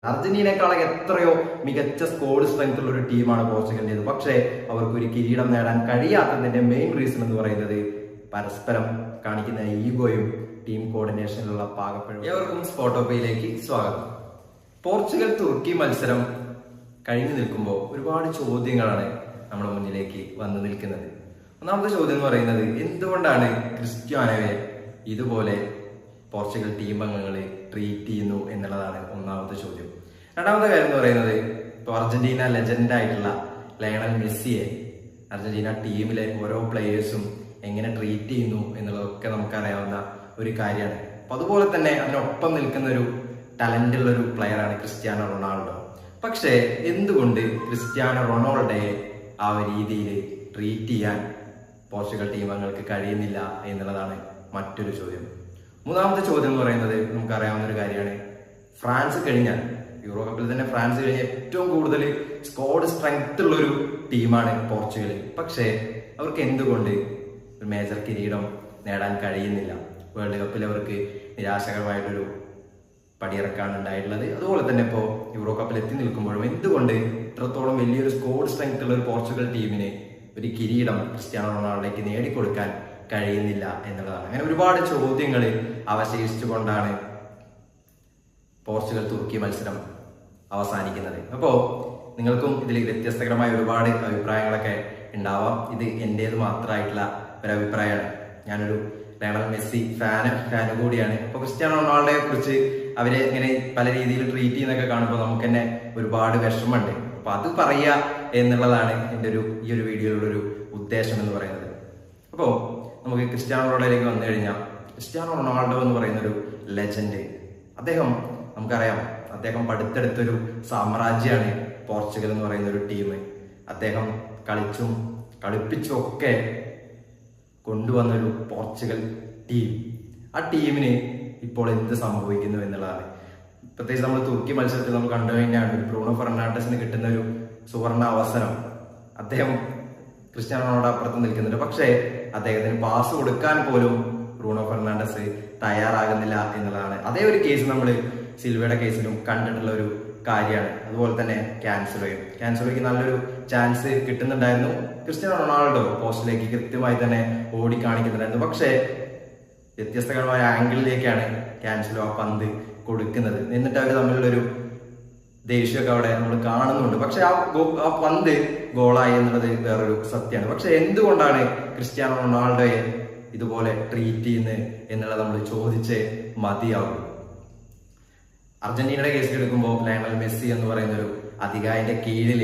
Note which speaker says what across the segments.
Speaker 1: അർജന്റീനയെക്കാളെ എത്രയോ മികച്ച squad strength ഉള്ള ഒരു ടീമാണ് പോർച്ചുഗലിൻ്റെത്. പക്ഷേ അവർക്ക് ഒരു കിരീടം നേടാൻ കഴിയാത്തതിന്റെ മെയിൻ റീസൺ എന്ന് പറയുന്നത് പരസ്പരം കാണിക്കുന്ന ഈഗോയും ടീം കോർഡിനേഷനിലുള്ള പാകപ്പിഴവും. ഏവർക്കും സ്പോട്ടോപ്പയിലേക്ക് സ്വാഗതം. പോർച്ചുഗൽ തുർക്കി മത്സരം കഴിഞ്ഞു നിൽക്കുമ്പോൾ ഒരുപാട് ചോദ്യങ്ങളാണ് നമ്മുടെ മുന്നിലേക്ക് വന്നു നിൽക്കുന്നത്. ഒന്നാമത്തെ ചോദ്യം എന്ന് പറയുന്നത്, എന്തുകൊണ്ടാണ് ക്രിസ്ത്യാനോയെ ഇതുപോലെ പോർച്ചുഗൽ ടീം അംഗങ്ങൾ ട്രീറ്റ് ചെയ്യുന്നു എന്നുള്ളതാണ് ഒന്നാമത്തെ ചോദ്യം. രണ്ടാമത്തെ കാര്യം എന്ന് പറയുന്നത്, ഇപ്പോൾ അർജന്റീന ലെജൻഡ് ആയിട്ടുള്ള ലയണൽ മെസ്സിയെ അർജന്റീന ടീമിലെ ഓരോ പ്ലേയേഴ്സും എങ്ങനെ ട്രീറ്റ് ചെയ്യുന്നു എന്നുള്ളതൊക്കെ നമുക്കറിയാവുന്ന ഒരു കാര്യമാണ്. അപ്പൊ അതുപോലെ തന്നെ അതിനൊപ്പം നിൽക്കുന്ന ഒരു ടാലന്റ് ഉള്ള ഒരു പ്ലെയറാണ് ക്രിസ്ത്യാനോ റൊണാൾഡോ. പക്ഷേ എന്തുകൊണ്ട് ക്രിസ്ത്യാനോ റൊണാൾഡോയെ ആ ഒരു രീതിയിൽ ട്രീറ്റ് ചെയ്യാൻ പോർച്ചുഗൽ ടീം അംഗങ്ങൾക്ക് കഴിയുന്നില്ല എന്നുള്ളതാണ് മറ്റൊരു ചോദ്യം. മൂന്നാമത്തെ ചോദ്യം എന്ന് പറയുന്നത്, നമുക്കറിയാവുന്ന ഒരു കാര്യമാണ്, ഫ്രാൻസ് കഴിഞ്ഞാൽ യൂറോ കപ്പിൽ തന്നെ ഫ്രാൻസ് കഴിഞ്ഞാൽ ഏറ്റവും കൂടുതൽ സ്ക്വാഡ് സ്ട്രെങ്ത് ഉള്ള ഒരു ടീമാണ് പോർച്ചുഗൽ. പക്ഷേ അവർക്ക് എന്തുകൊണ്ട് ഒരു മേജർ കിരീടം നേടാൻ കഴിയുന്നില്ല? വേൾഡ് കപ്പിൽ അവർക്ക് നിരാശകരമായിട്ടൊരു പടിയിറക്കാണ് ഉണ്ടായിട്ടുള്ളത്. അതുപോലെ തന്നെ ഇപ്പോൾ യൂറോ കപ്പിൽ എത്തി നിൽക്കുമ്പോഴും എന്തുകൊണ്ട് ഇത്രത്തോളം വലിയൊരു സ്ക്വാഡ് സ്ട്രെങ്ത് ഉള്ള ഒരു പോർച്ചുഗൽ ടീമിന് ഒരു കിരീടം ക്രിസ്ത്യാനോ റൊണാൾഡോയ്ക്ക് നേടിക്കൊടുക്കാൻ കഴിയുന്നില്ല എന്നുള്ളതാണ്. അങ്ങനെ ഒരുപാട് ചോദ്യങ്ങൾ അവശേഷിച്ചുകൊണ്ടാണ് പോർച്ചുഗൽ തുർക്കി മത്സരം അവസാനിക്കുന്നത്. അപ്പോൾ നിങ്ങൾക്കും ഇതിൽ വ്യത്യസ്തകരമായ ഒരുപാട് അഭിപ്രായങ്ങളൊക്കെ ഉണ്ടാവാം. ഇത് എൻ്റേത് മാത്രമായിട്ടുള്ള ഒരു അഭിപ്രായമാണ്. ഞാനൊരു ലയണൽ മെസ്സി ഫാന് കൂടിയാണ്. അപ്പോൾ ക്രിസ്ത്യാനോ റൊണാൾഡോയെ കുറിച്ച് അവരെ ഇങ്ങനെ പല രീതിയിൽ ട്രീറ്റ് ചെയ്യുന്നൊക്കെ കാണുമ്പോൾ നമുക്ക് തന്നെ ഒരുപാട് വിഷമമുണ്ട്. അപ്പൊ അത് പറയുക എന്നുള്ളതാണ് എൻ്റെ ഈ ഒരു വീഡിയോയുടെ ഒരു ഉദ്ദേശം എന്ന് പറയുന്നത്. അപ്പോൾ നമുക്ക് ക്രിസ്ത്യാനോ റൊണാൾഡോയിലേക്ക് വന്നു കഴിഞ്ഞാൽ, ക്രിസ്ത്യാനോ റൊണാൾഡോ എന്ന് പറയുന്ന ഒരു ലെജൻഡ്, അദ്ദേഹം നമുക്കറിയാം, അദ്ദേഹം പടുത്തെടുത്തൊരു സാമ്രാജ്യമാണ് പോർച്ചുഗൽ എന്ന് പറയുന്ന ഒരു ടീം. അദ്ദേഹം കളിച്ചും കളിപ്പിച്ചും ഒക്കെ കൊണ്ടുവന്നൊരു പോർച്ചുഗൽ ടീം. ആ ടീമിന് ഇപ്പോൾ എന്ത് സംഭവിക്കുന്നു എന്നുള്ളതാണ്. പ്രത്യേകിച്ച് നമ്മൾ തുർക്കി മത്സരത്തിൽ നമ്മൾ കണ്ടു കഴിഞ്ഞാൽ ബ്രൂണോ ഫെർണാണ്ടസിന് കിട്ടുന്ന ഒരു സുവർണ അവസരം, അദ്ദേഹം ക്രിസ്ത്യാനോ റൊണാൾഡോ അപ്പുറത്ത് നിൽക്കുന്നുണ്ട്. പക്ഷേ അദ്ദേഹത്തിന് പാസ് കൊടുക്കാൻ പോലും ബ്രൂണോ ഫെർണാണ്ടസ് തയ്യാറാകുന്നില്ല എന്നുള്ളതാണ്. അതേ ഒരു കേസ് നമ്മൾ സിൽവയുടെ കേസിലും കണ്ടിട്ടുള്ള ഒരു കാര്യമാണ്. അതുപോലെ തന്നെ ക്യാൻസലോയ്ക്ക് നല്ലൊരു ചാൻസ് കിട്ടുന്നുണ്ടായിരുന്നു. ക്രിസ്ത്യാനോ റൊണാൾഡോ പോസ്റ്റിലേക്ക് കൃത്യമായി തന്നെ ഓടി കാണിക്കുന്നുണ്ടായിരുന്നു. പക്ഷേ വ്യത്യസ്തകരമായ ആംഗിളിലേക്കാണ് ക്യാൻസലോ ആ പന്ത് കൊടുക്കുന്നത്. എന്നിട്ട് അവർ തമ്മിലുള്ളൊരു ദേഷ്യമൊക്കെ അവിടെ നമ്മൾ കാണുന്നുണ്ട്. പക്ഷെ ആ പന്ത് ഗോളായി എന്നുള്ളത് വേറൊരു സത്യമാണ്. പക്ഷെ എന്തുകൊണ്ടാണ് ക്രിസ്ത്യാനോ റൊണാൾഡോയെ ഇതുപോലെ ട്രീറ്റ് ചെയ്യുന്നത് എന്നുള്ളത് നമ്മൾ ചോദിച്ചേ മതിയാവും. അർജന്റീനയുടെ കേസിൽ എടുക്കുമ്പോൾ ലയണൽ മെസ്സി എന്ന് പറയുന്ന ഒരു അധികാരിന്റെ കീഴിൽ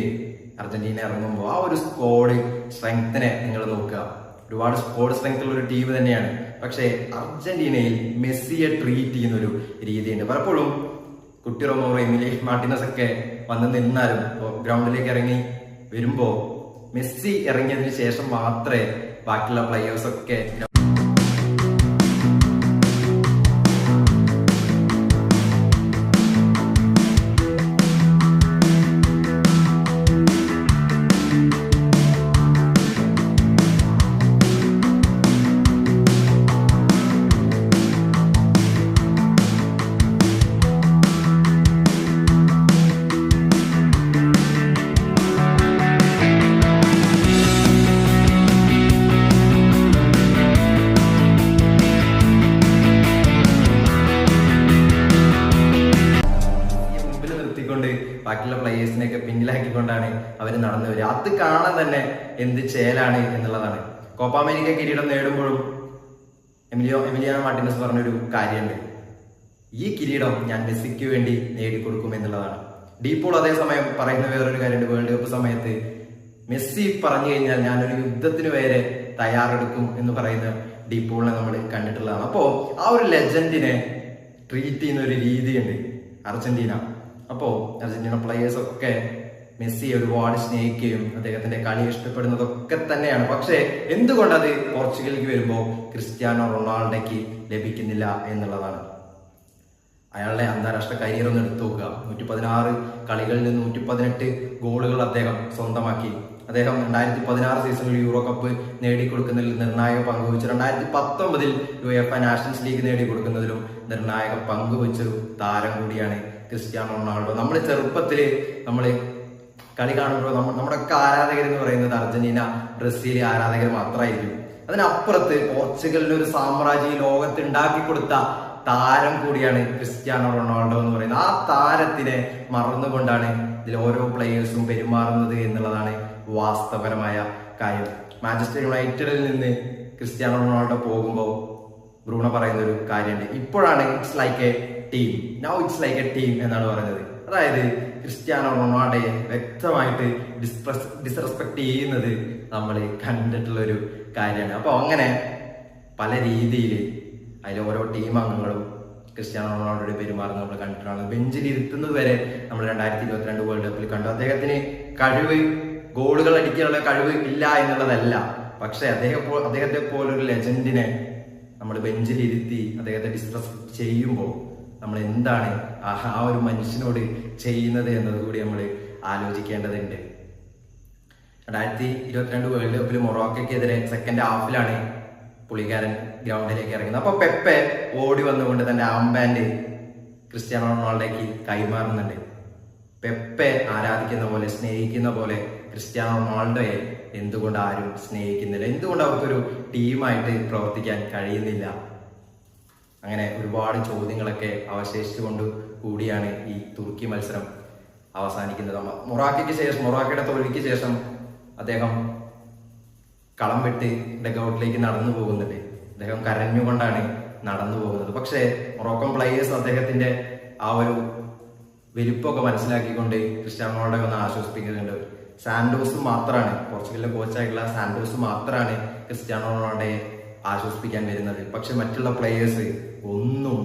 Speaker 1: അർജന്റീന ഇറങ്ങുമ്പോൾ ആ ഒരു സ്ക്വാഡ് സ്ട്രെങ്ത്തിനെ നിങ്ങൾ നോക്കുക. ഒരുപാട് സ്ക്വാഡ് സ്ട്രെങ്ത് ഉള്ള ഒരു ടീം തന്നെയാണ്. പക്ഷേ അർജന്റീനയിൽ മെസ്സിയെ ട്രീറ്റ് ചെയ്യുന്ന ഒരു രീതിയുണ്ട്. പലപ്പോഴും കുട്ടി റൊമേറോ, എമിലി മാർട്ടിനസ് ഒക്കെ വന്ന് നിന്നാലും ഗ്രൗണ്ടിലേക്ക് ഇറങ്ങി വരുമ്പോൾ മെസ്സി ഇറങ്ങിയതിന് ശേഷം മാത്രമേ ബാക്കിയുള്ള പ്ലെയേഴ്സ് ഒക്കെ ബാക്കിയുള്ള പ്ലേയേഴ്സിനെയൊക്കെ പിന്നിലാക്കിക്കൊണ്ടാണ് അവർ നടന്നു വരിക. അത് കാണാൻ തന്നെ എന്ത് ചേലാണ് എന്നുള്ളതാണ്. കോപ്പ അമേരിക്ക കിരീടം നേടുമ്പോഴും എമിലിയാനോ മാർട്ടിനസ് പറഞ്ഞൊരു കാര്യമുണ്ട്, ഈ കിരീടം ഞാൻ മെസ്സിക്ക് വേണ്ടി നേടിക്കൊടുക്കും എന്നുള്ളതാണ്. ഡീപോൾ അതേസമയം പറയുന്ന വേറൊരു കാര്യമുണ്ട്, വേൾഡ് കപ്പ് സമയത്ത് മെസ്സി പറഞ്ഞു കഴിഞ്ഞാൽ ഞാനൊരു യുദ്ധത്തിന് വരെ തയ്യാറെടുക്കും എന്ന് പറയുന്ന ഡീപോളിനെ നമ്മൾ കണ്ടിട്ടുള്ളതാണ്. അപ്പോൾ ആ ഒരു ലെജൻഡിനെ ട്രീറ്റ് ചെയ്യുന്ന ഒരു രീതിയുണ്ട് അർജന്റീന. അപ്പോൾ അർജന്റീന പ്ലേയേഴ്സ് ഒക്കെ മെസ്സിയെ ഒരുപാട് സ്നേഹിക്കുകയും അദ്ദേഹത്തിന്റെ കളി ഇഷ്ടപ്പെടുന്നതൊക്കെ തന്നെയാണ്. പക്ഷേ എന്തുകൊണ്ടത് പോർച്ചുഗലിലേക്ക് വരുമ്പോൾ ക്രിസ്ത്യാനോ റൊണാൾഡോയ്ക്ക് ലഭിക്കുന്നില്ല എന്നുള്ളതാണ്. അയാളുടെ അന്താരാഷ്ട്ര കരിയർ ഒന്ന് എടുത്തു നോക്കുക. 116 കളികളിൽ നിന്ന് 118 ഗോളുകൾ അദ്ദേഹം സ്വന്തമാക്കി. അദ്ദേഹം 2016 സീസണിൽ യൂറോ കപ്പ് നേടിക്കൊടുക്കുന്നതിൽ നിർണായക പങ്കുവച്ചു. 2019 UEFA നാഷണൽസ് ലീഗ് നേടിക്കൊടുക്കുന്നതിലും നിർണായക പങ്കുവച്ചൊരു താരം കൂടിയാണ് ക്രിസ്ത്യാനോ റൊണാൾഡോ. നമ്മൾ ചെറുപ്പത്തിൽ നമ്മൾ കളി കാണുമ്പോൾ നമ്മുടെയൊക്കെ ആരാധകർ എന്ന് പറയുന്നത് അർജന്റീന, ബ്രസീൽ ആരാധകർ മാത്രമായിരിക്കും. അതിനപ്പുറത്ത് പോർച്ചുഗലിന്റെ ഒരു സാമ്രാജ്യം ലോകത്ത് ഉണ്ടാക്കി കൊടുത്ത താരം കൂടിയാണ് ക്രിസ്ത്യാനോ റൊണാൾഡോ എന്ന് പറയുന്നത്. ആ താരത്തിനെ മറന്നുകൊണ്ടാണ് ഇതിൽ ഓരോ പ്ലേയേഴ്സും പെരുമാറുന്നത് എന്നുള്ളതാണ് വാസ്തവപരമായ കാര്യം. മാഞ്ചസ്റ്റർ യുണൈറ്റഡിൽ നിന്ന് ക്രിസ്ത്യാനോ റൊണാൾഡോ പോകുമ്പോൾ ബ്രൂണോ പറയുന്ന ഒരു കാര്യമുണ്ട്, ഇപ്പോഴാണ് it's like A team, now it's like A team എന്നാണ് പറയുന്നത്. അതായത് ക്രിസ്ത്യാനോ റൊണാൾഡോയെ വ്യക്തമായിട്ട് ഡിസ്റെസ്പെക്ട് ചെയ്യുന്നത് നമ്മൾ കണ്ടിട്ടുള്ള ഒരു കാര്യമാണ്. അപ്പോൾ അങ്ങനെ പല രീതിയിൽ അതിൽ ഓരോ ടീം അംഗങ്ങളും ക്രിസ്ത്യാനോ റൊണാൾഡോയുടെ പെരുമാറുന്നത് നമ്മൾ കണ്ടിട്ടാണ്. ബെഞ്ചിൽ ഇരുത്തുന്നത് വരെ നമ്മൾ 2022 വേൾഡ് കപ്പിൽ കണ്ടു. അദ്ദേഹത്തിന് കഴിവ്, ഗോളുകൾ അടിക്കാനുള്ള കഴിവ് ഇല്ല എന്നുള്ളതല്ല, പക്ഷെ അദ്ദേഹത്തെ പോലൊരു ലെജൻഡിനെ നമ്മൾ ബെഞ്ചിൽ ഇരുത്തി അദ്ദേഹത്തെ ഡിസ്റെസ്പെക്ട് ചെയ്യുമ്പോൾ നമ്മൾ എന്താണ് ആ ഒരു മനുഷ്യനോട് ചെയ്യുന്നത് എന്നതുകൂടി നമ്മൾ ആലോചിക്കേണ്ടതുണ്ട്. 2022 വേൾഡ് കപ്പിൽ മൊറോക്കോയ്ക്കെതിരെ സെക്കൻഡ് ഹാഫിലാണ് പുള്ളിക്കാരൻ ഗ്രൗണ്ടിലേക്ക് ഇറങ്ങുന്നത്. അപ്പൊ പെപ്പെ ഓടി വന്നുകൊണ്ട് തന്റെ ആംബാൻഡ് ക്രിസ്ത്യാനോ റൊണാൾഡോയ്ക്ക് കൈമാറുന്നുണ്ട്. പെപ്പെ ആരാധിക്കുന്ന പോലെ, സ്നേഹിക്കുന്ന പോലെ ക്രിസ്ത്യാനോ റൊണാൾഡോയെ എന്തുകൊണ്ട് ആരും സ്നേഹിക്കുന്നില്ല? എന്തുകൊണ്ട് അവർക്കൊരു ടീമായിട്ട് പ്രവർത്തിക്കാൻ കഴിയുന്നില്ല? അങ്ങനെ ഒരുപാട് ചോദ്യങ്ങളൊക്കെ അവശേഷിച്ചുകൊണ്ട് കൂടിയാണ് ഈ തുർക്കി മത്സരം അവസാനിക്കുന്നത്. മൊറോക്കയുടെ തോൽവിക്ക് ശേഷം അദ്ദേഹം കളം വിട്ട് ഡഗൌട്ടിലേക്ക് നടന്നു പോകുന്നുണ്ട്. അദ്ദേഹം കരഞ്ഞുകൊണ്ടാണ് നടന്നു പോകുന്നത്. പക്ഷേ മൊറോക്കൻ പ്ലേയേഴ്സ് അദ്ദേഹത്തിന്റെ ആ ഒരു വലിപ്പമൊക്കെ മനസ്സിലാക്കിക്കൊണ്ട് ക്രിസ്ത്യാനോ റൊണാൾഡോയെ ഒന്ന് ആശ്വസിപ്പിക്കുന്നുണ്ട്. സാന്റോസ് മാത്രമാണ്, പോർച്ചുഗലിലെ കോച്ചായിട്ടുള്ള സാന്റോസ് മാത്രമാണ് ക്രിസ്ത്യാനോ റൊണാൾഡോയെ ആശ്വസിപ്പിക്കാൻ വരുന്നത്. പക്ഷെ മറ്റുള്ള പ്ലേയേഴ്സ് ഒന്നും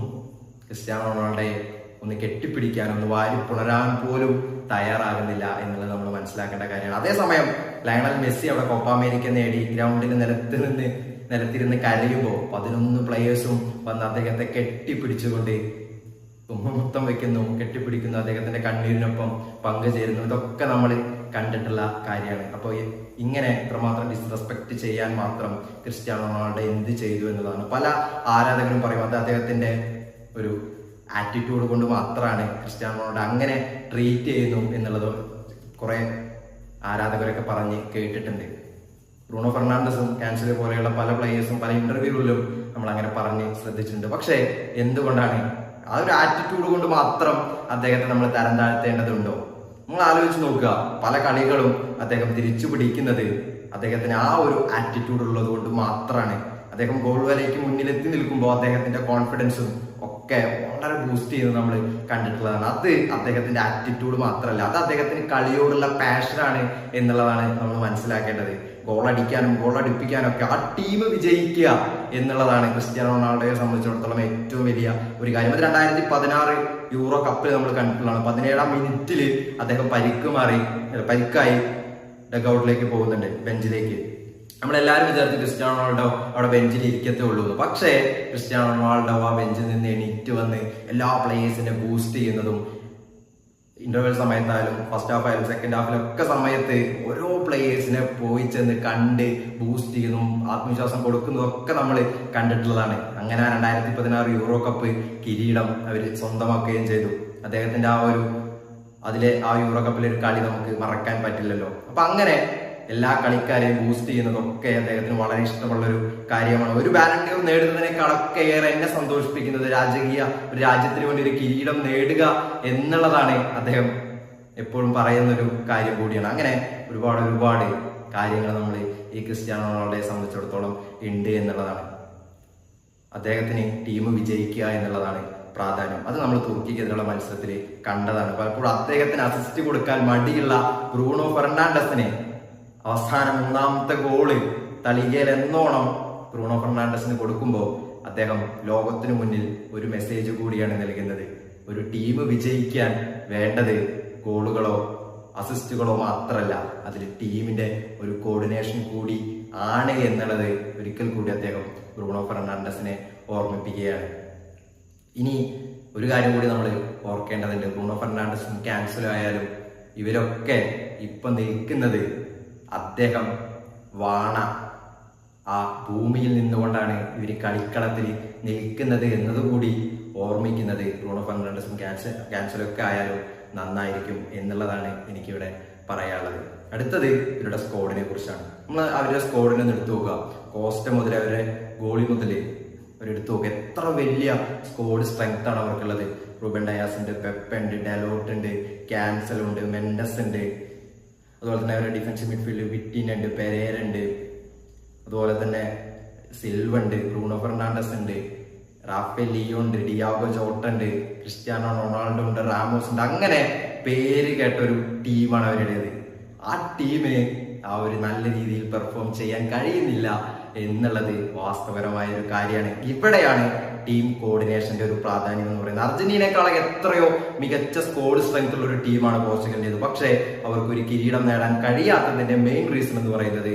Speaker 1: ക്രിസ്ത്യാനോ റൊണാൾഡോയെ ഒന്ന് കെട്ടിപ്പിടിക്കാൻ, ഒന്ന് വാരി പുണരാൻ പോലും തയ്യാറാകുന്നില്ല എന്നുള്ളത് നമ്മൾ മനസ്സിലാക്കേണ്ട കാര്യമാണ്. അതേസമയം ലയണൽ മെസ്സി അവിടെ കോപ്പ അമേരിക്ക നേടി ഗ്രൗണ്ടിൽ നിലത്തിരുന്ന് കരയുമ്പോൾ 11 പ്ലേയേഴ്സും വന്ന് അദ്ദേഹത്തെ കെട്ടിപ്പിടിച്ചുകൊണ്ട് മുത്തം വെക്കുന്നു, കെട്ടിപ്പിടിക്കുന്നു, അദ്ദേഹത്തിന്റെ കണ്ണീരിനൊപ്പം പങ്കുചേരുന്നു. ഇതൊക്കെ നമ്മൾ കണ്ടിട്ടുള്ള കാര്യമാണ്. അപ്പോൾ ഇങ്ങനെ ഇത്രമാത്രം ഡിസ്റെസ്പെക്ട് ചെയ്യാൻ മാത്രം ക്രിസ്ത്യാനോ റൊണാൾഡോ എന്ത് ചെയ്തു എന്നതാണ് പല ആരാധകരും പറയും. അത് അദ്ദേഹത്തിന്റെ ഒരു ആറ്റിറ്റ്യൂഡ് കൊണ്ട് മാത്രമാണ് ക്രിസ്ത്യാനോ റൊണാൾഡോ അങ്ങനെ ട്രീറ്റ് ചെയ്യുന്നു എന്നുള്ളത് കുറെ ആരാധകരൊക്കെ പറഞ്ഞ് കേട്ടിട്ടുണ്ട്. ബ്രൂണോ ഫെർണാണ്ടസും കാൻസലോ പോലെയുള്ള പല പ്ലേയേഴ്സും പല ഇന്റർവ്യൂകളിലും നമ്മൾ അങ്ങനെ പറഞ്ഞ് ശ്രദ്ധിച്ചിട്ടുണ്ട്. പക്ഷേ എന്തുകൊണ്ടാണ് ആ ഒരു ആറ്റിറ്റ്യൂഡ് കൊണ്ട് മാത്രം അദ്ദേഹത്തെ നമ്മൾ തരം താഴ്ത്തേണ്ടതുണ്ടോ? നിങ്ങൾ ആലോചിച്ച് നോക്കുക. പല കളികളും അദ്ദേഹം തിരിച്ചു പിടിക്കുന്നത് അദ്ദേഹത്തിന് ആ ഒരു ആറ്റിറ്റ്യൂഡ് ഉള്ളത് കൊണ്ട് മാത്രമാണ്. അദ്ദേഹം ഗോൾ വലയ്ക്ക് മുന്നിലെത്തി നിൽക്കുമ്പോൾ അദ്ദേഹത്തിന്റെ കോൺഫിഡൻസും ഒക്കെ വളരെ ബൂസ്റ്റ് ചെയ്യുന്നത് നമ്മൾ കണ്ടിട്ടുള്ളതാണ്. അത് അദ്ദേഹത്തിന്റെ ആറ്റിറ്റ്യൂഡ് മാത്രമല്ല, അത് അദ്ദേഹത്തിന് കളിയോടുള്ള പാഷനാണ് എന്നുള്ളതാണ് നമ്മൾ മനസ്സിലാക്കേണ്ടത്. ഗോൾ അടിക്കാനും ഗോൾ അടിപ്പിക്കാനും ഒക്കെ ആ ടീം വിജയിക്കുക എന്നുള്ളതാണ് ക്രിസ്ത്യാനോ റൊണാൾഡോയെ സംബന്ധിച്ചിടത്തോളം ഏറ്റവും വലിയ ഒരു കാര്യം. അത് 2016 യൂറോ കപ്പിൽ നമ്മൾ കണ്ടിട്ടുള്ളതാണ്. 17-ാം മിനിറ്റിൽ അദ്ദേഹം പരിക്കായി ഡഗൌട്ടിലേക്ക് പോകുന്നുണ്ട്, ബെഞ്ചിലേക്ക്. നമ്മളെല്ലാവരും വിചാരിച്ചു ക്രിസ്ത്യാനോ റൊണാൾഡോ അവിടെ ബെഞ്ചിൽ ഇരിക്കത്തേ ഉള്ളൂ. പക്ഷേ ക്രിസ്ത്യാനോ റൊണാൾഡോ ആ ബെഞ്ചിൽ നിന്ന് എണീറ്റ് വന്ന് എല്ലാ പ്ലേയേഴ്സിനെ ബൂസ്റ്റ് ചെയ്യുന്നതും ഇന്റർവെൽ സമയത്തായാലും ഫസ്റ്റ് ഹാഫ് ആയാലും സെക്കൻഡ് ഹാഫിലൊക്കെ സമയത്ത് ഓരോ പ്ലേയേഴ്സിനെ പോയി ചെന്ന് കണ്ട് ബൂസ്റ്റ് ചെയ്യുന്നതും ആത്മവിശ്വാസം കൊടുക്കുന്നതും ഒക്കെ നമ്മൾ കണ്ടിട്ടുള്ളതാണ്. അങ്ങനെ 2016 യൂറോ കപ്പ് കിരീടം അവർ സ്വന്തമാക്കുകയും ചെയ്തു. അദ്ദേഹത്തിന്റെ ആ യൂറോ കപ്പിലെ ഒരു കളി നമുക്ക് മറക്കാൻ പറ്റില്ലല്ലോ. അപ്പൊ അങ്ങനെ എല്ലാ കളിക്കാരെയും ബൂസ്റ്റ് ചെയ്യുന്നതൊക്കെ അദ്ദേഹത്തിന് വളരെ ഇഷ്ടമുള്ള ഒരു കാര്യമാണ്. ഒരു ബാലൺ ഡി ഓർ നേടുന്നതിനേക്കാളൊക്കെ ഏറെ എന്നെ സന്തോഷിപ്പിക്കുന്നത് ഒരു രാജ്യത്തിന് വേണ്ടി ഒരു കിരീടം നേടുക എന്നുള്ളതാണ് അദ്ദേഹം എപ്പോഴും പറയുന്ന ഒരു കാര്യം കൂടിയാണ്. അങ്ങനെ ഒരുപാട് കാര്യങ്ങൾ നമ്മൾ ഈ ക്രിസ്ത്യാനോ റൊണാൾഡോയെ സംബന്ധിച്ചിടത്തോളം ഉണ്ട് എന്നുള്ളതാണ്. അദ്ദേഹത്തിന് ടീം വിജയിക്കുക എന്നുള്ളതാണ് പ്രാധാന്യം. അത് നമ്മൾ തുർക്കിക്കെതിരെയുള്ള മത്സരത്തിൽ കണ്ടതാണ്. പലപ്പോഴും അദ്ദേഹത്തിന് അസിസ്റ്റ് കൊടുക്കാൻ മടിയുള്ള ബ്രൂണോ ഫെർണാണ്ടസിനെ അവസാനം 3ാമത്തെ ഗോള് തളികയിൽ എന്നോണം ബ്രൂണോ ഫെർണാണ്ടസിന് കൊടുക്കുമ്പോൾ അദ്ദേഹം ലോകത്തിനു മുന്നിൽ ഒരു മെസ്സേജ് കൂടിയാണ് നൽകുന്നത്. ഒരു ടീം വിജയിക്കാൻ വേണ്ടത് ഗോളുകളോ അസിസ്റ്റുകളോ മാത്രമല്ല, അതിൽ ടീമിന്റെ ഒരു കോർഡിനേഷൻ കൂടി ആണ് എന്നുള്ളത് ഒരിക്കൽ കൂടി അദ്ദേഹം ബ്രൂണോ ഫെർണാണ്ടസിനെ ഓർമ്മിപ്പിക്കുകയാണ്. ഇനി ഒരു കാര്യം കൂടി നമ്മൾ ഓർക്കേണ്ടതുണ്ട്. ബ്രൂണോ ഫെർണാണ്ടസും കാൻസലോ ആയാലും ഇവരൊക്കെ ഇപ്പൊ നിൽക്കുന്നത് അദ്ദേഹം വാണ ആ ഭൂമിയിൽ നിന്നുകൊണ്ടാണ് ഇവർ കളിക്കളത്തിൽ നിൽക്കുന്നത് എന്നതുകൂടി ഓർമ്മിക്കുന്നത് ബ്രൂണോ ഫെർണാണ്ടസും ക്യാൻസലൊക്കെ ആയാലും നന്നായിരിക്കും എന്നുള്ളതാണ് എനിക്കിവിടെ പറയാനുള്ളത്. അടുത്തത് ഇവരുടെ സ്ക്വാഡിനെ കുറിച്ചാണ്. നമ്മൾ അവരുടെ സ്ക്വാഡിനെ ഒന്ന് എടുത്തു നോക്കുക. കോസ്റ്റ മുതൽ അവരുടെ ഗോളി മുതൽ അവരെടുത്തു നോക്കുക. എത്ര വലിയ സ്ക്വാഡ് സ്ട്രെങ്ത് ആണ് അവർക്കുള്ളത്. റൂബൻ ഡയാസ് ഉണ്ട്, പെപ്പ ഉണ്ട്, ഡെലോട്ട് ഉണ്ട്, ക്യാൻസൽ ഉണ്ട്, മെൻഡസ് ഉണ്ട്. അതുപോലെ തന്നെ അവരുടെ ഡിഫൻസീവ് മിഡ്ഫീൽഡ് വിറ്റിൻ ഉണ്ട്, പെരേര ഉണ്ട്, അതുപോലെ തന്നെ സിൽവ ഉണ്ട്, ബ്രൂണോ ഫെർണാണ്ടസ് ഉണ്ട്, റാഫേൽ ലിയോ ഉണ്ട്, ഡിയാഗോ ജോട്ട ഉണ്ട്, ക്രിസ്ത്യാനോ റൊണാൾഡോ ഉണ്ട്, റാമോസ് ഉണ്ട്. അങ്ങനെ പേര് കേട്ട ഒരു ടീമാണ് അവരുടേത്. ആ ടീമിന് ആ ഒരു നല്ല രീതിയിൽ പെർഫോം ചെയ്യാൻ കഴിയുന്നില്ല എന്നുള്ളത് വാസ്തവപരമായ ഒരു കാര്യമാണ്. ഇവിടെയാണ് ടീം കോർഡിനേഷന്റെ ഒരു പ്രാധാന്യം എന്ന് പറയുന്നത്. അർജന്റീനയെക്കാളും എത്രയോ മികച്ച സ്ക്വാഡ് സ്ട്രെങ്ത് ഉള്ള ഒരു ടീമാണ് പോർച്ചുഗലിൻ്റെത്. പക്ഷേ അവർക്ക് ഒരു കിരീടം നേടാൻ കഴിയാത്തതിന്റെ മെയിൻ റീസൺ എന്ന് പറയുന്നത്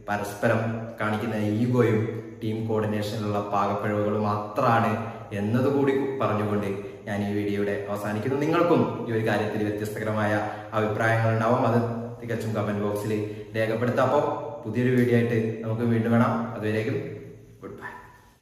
Speaker 1: പരസ്പരം കാണിക്കുന്ന ഈഗോയും ടീം കോർഡിനേഷനിലുള്ള പാകപ്പിഴവുകളും മാത്രമാണ് എന്നതുകൂടി പറഞ്ഞുകൊണ്ട് ഞാൻ ഈ വീഡിയോയുടെ അവസാനിക്കുന്നു. നിങ്ങൾക്കും ഈ ഒരു കാര്യത്തിൽ വ്യത്യസ്തകരമായ അഭിപ്രായങ്ങൾ ഉണ്ടാവും. അത് തികച്ചും കമന്റ് ബോക്സിൽ രേഖപ്പെടുത്താം. അപ്പോൾ പുതിയൊരു വീഡിയോ ആയിട്ട് നമുക്ക് വീണ്ടും കാണാം. അതുവരേക്കും ഗുഡ് ബൈ.